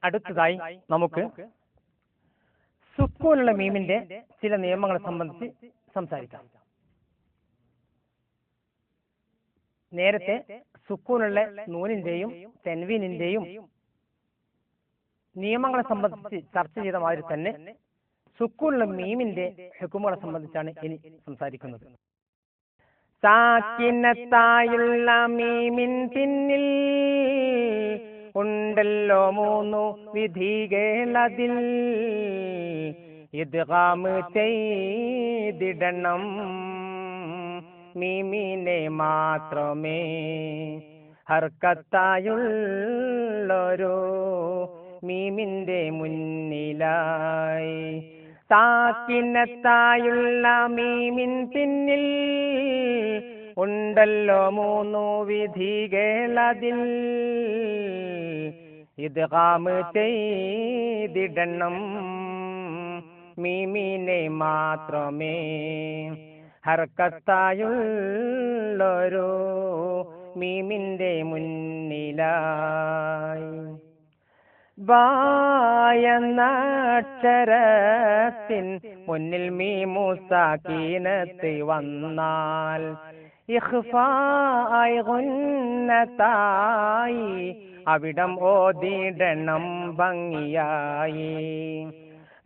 അടുത്തതായി നമുക്ക് സുക്കൂനുള്ള മീമിന്റെ ചില നിയമങ്ങളെ സംബന്ധിച്ച് സംസാരിക്കാം. നേരത്തെ സുക്കൂനുള്ള നൂനിന്റെയും തെൻവീനിന്റെയും നിയമങ്ങളെ സംബന്ധിച്ച് ചർച്ച ചെയ്ത മാതിരി തന്നെ സുക്കൂനുള്ള മീമിന്റെ ഹുക്കുമുകളെ സംബന്ധിച്ചാണ് ഇനി സംസാരിക്കുന്നത്. സാക്കിനത്തായുള്ള മീമിൻ പിന്നിൽ ഉണ്ടല്ലോ 3 വിധികളതിൽ ഇദ്ഗാം ചെയ്തിടണം മീമിനെ മാത്രമേ ഹർക്കത്തായുള്ളൊരു മീമിന്റെ മുന്നിലായി. സാക്കിനത്തായുള്ള മീമിൻ പിന്നിൽ ഉണ്ടല്ലോ 3 വിധികളതിൽ ഇദ്ഗാം ചെയ്തിടണം മീമിനെ മാത്രമേ ഹർക്കത്തായുള്ളൊരു മീമിന്റെ മുന്നിലായി. ബായെന്നക്ഷരത്തിൻ മുന്നിൽ മീമു സാക്കീനത്ത് വന്നാൽ ഇഖ്ഫായി ഗുന്നത്തായി അവിടം ഓതിടണം ഭംഗിയായി.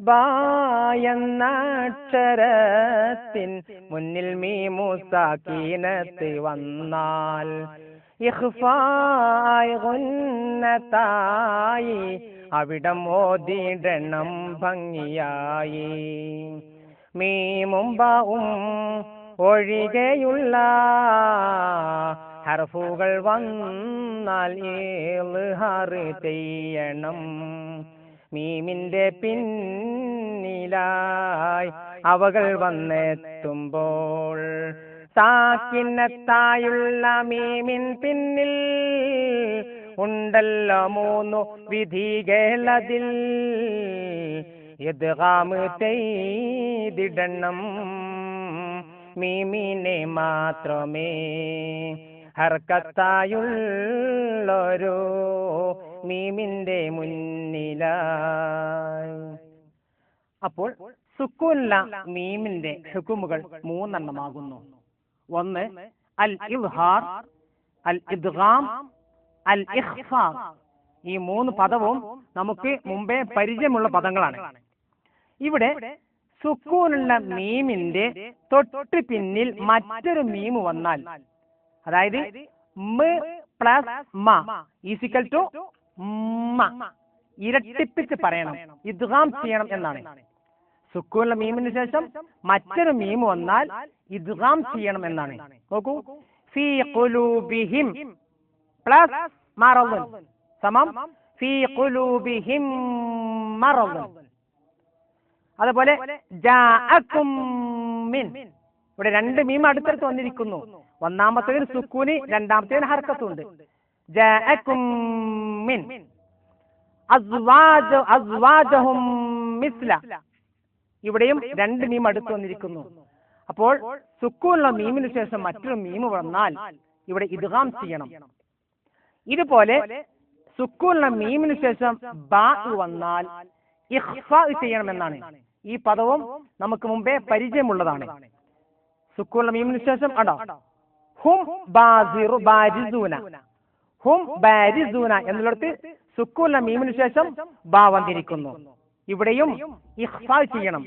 ബായെന്നക്ഷരത്തിൻ മുന്നിൽ മീമു സാക്കീനത്ത് വന്നാൽ ഇഖ്ഫായി ഗുന്നത്തായി അവിടം ഓതിടണം ഭംഗിയായി. മീമും ബാവും ഒഴികെയുള്ള ഹർഫുകൾ വന്നാൽ ഇൽഹാർ ചെയ്യണം മീമിന്റെ പിന്നിലായി അവകൾ വന്നെത്തുമ്പോൾ. സാക്കിനത്തായുള്ള മീമിൻ പിന്നിൽ ഉണ്ടല്ലോ 3 വിധികളതിൽ ഇദ്ഗാം ചെയ്തിടണം മീമിനെ മാത്രമേ ഹർക്കത്തായുള്ളൊരു മീമിന്റെ മുന്നിലായി. അപ്പോൾ സുക്കൂനുള്ള മീമിന്റെ ഹുക്കുമുകൾ 3 എണ്ണമാകുന്നു. ഒന്ന് അൽ ഇൽഹാർ, അൽ ഇദ്ഗാം, അൽ ഇഖ്ഫാ. ഈ 3 പദവും നമുക്ക് മുമ്പേ പരിചയമുള്ള പദങ്ങളാണ്. ഇവിടെ സുക്കൂനുള്ള മീമിന്റെ തൊട്ട് പിന്നിൽ മറ്റൊരു മീമ് വന്നാൽ, അതായത് മ പ്ലസ് മ ഈക്വൽ ടു മ, ഇരട്ടിപ്പിച്ച് പറയണം, ഇദ്ഗാം ചെയ്യണം എന്നാണ്. സുക്കൂനുള്ള മീമിന് ശേഷം മറ്റൊരു മീമ് വന്നാൽ ഇദ്ഗാം ചെയ്യണം എന്നാണ്. നോക്കൂ, ഫീ ഖുലൂബിഹിം പ്ലസ് മറദ് സമം ഫീ ഖുലൂബിഹിം മറദ്. അതുപോലെ ജാഅകും മിൻ, ഇവിടെ 2 മീം അടുത്തടുത്ത് വന്നിരിക്കുന്നു. ഒന്നാമത്തേതിന് സുക്കൂന്, രണ്ടാമത്തേതിന് ഹർക്കത്തുണ്ട്. ജാഅകും മിൻ അസ്വാജഹും മിസ്ല, ഇവിടെയും 2 മീം അടുത്ത് വന്നിരിക്കുന്നു. അപ്പോൾ സുക്കൂനുള്ള മീമിന് ശേഷം മറ്റൊരു മീമ് വന്നാൽ ഇവിടെ ഇദ്ഗാം ചെയ്യണം. ഇതുപോലെ സുക്കൂനുള്ള മീമിന് ശേഷം ബാ വന്നാൽ ഇഖ്ഫാ ചെയ്യണമെന്നാണ്. ഈ പദവും നമുക്ക് മുമ്പേ പരിചയമുള്ളതാണ്. സുക്കൂനുള്ള മീമിന് ശേഷം ഹും ബാരിസൂന, ഹും ബാരിസൂന എന്നുള്ളിടത്ത് സുക്കൂനുള്ള മീമിന് ശേഷം ബാ വന്നിരിക്കുന്നു. ഇവിടെയും ഇഖ്ഫാ ചെയ്യണം.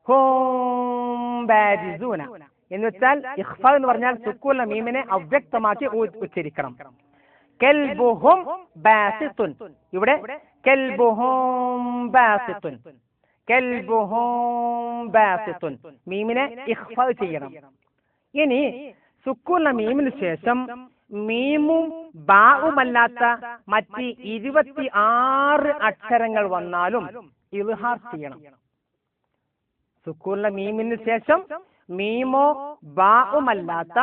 ഹും ബാരിസൂന എന്ന് വെച്ചാൽ ഇഖ്ഫാ എന്ന് പറഞ്ഞാൽ സുക്കൂനുള്ള മീമിനെ അവ്യക്തമാക്കി ഉച്ചരിക്കണം. കൽബുഹും ബാസിത്തുൻ, ഇവിടെ കൽബുഹും ബാസിത്തുൻ, കൽബുഹും ബാസിത്തുൻ, മീമിനെ ഇഖ്ഫാ ചെയ്യണം. ഇനി സുക്കൂനുള്ള മീമിന് ശേഷം മീമും ബാവുമല്ലാത്ത മറ്റ് 26 അക്ഷരങ്ങൾ വന്നാലും ഇൽഹാർ ചെയ്യണം. സുക്കൂനുള്ള മീമിന് ശേഷം മീമോ ബാവുമല്ലാത്ത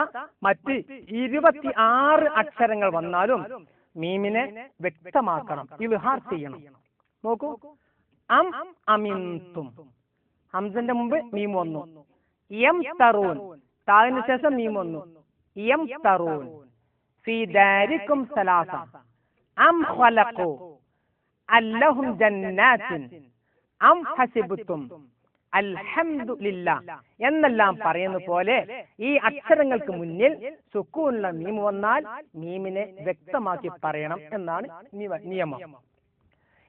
മറ്റ് 26 അക്ഷരങ്ങൾ വന്നാലും മീമിനെ വ്യക്തമാക്കണം, ഇൽഹാർ ചെയ്യണം. നോക്കൂ, അം അമിൻതും, ഹംസന്റെ മുമ്പ് മീം വന്നു. യം തറൂൻ, താവിന് ശേഷം മീം വന്നു. യം തറൂൻ ഫീ ദാരിക്കും സലാസ, അം ഖലഖു, അല്ലഹും ജന്നാത്തിൻ അം ഹസിബ്തും അൽഹംദുലില്ലാഹ് എന്നെല്ലാം പറയുന്ന പോലെ ഈ അക്ഷരങ്ങൾക്ക് മുന്നിൽ സുക്കൂനുള്ള മീം വന്നാൽ മീമിനെ വ്യക്തമാക്കി പറയണം എന്നാണ് നിയമം.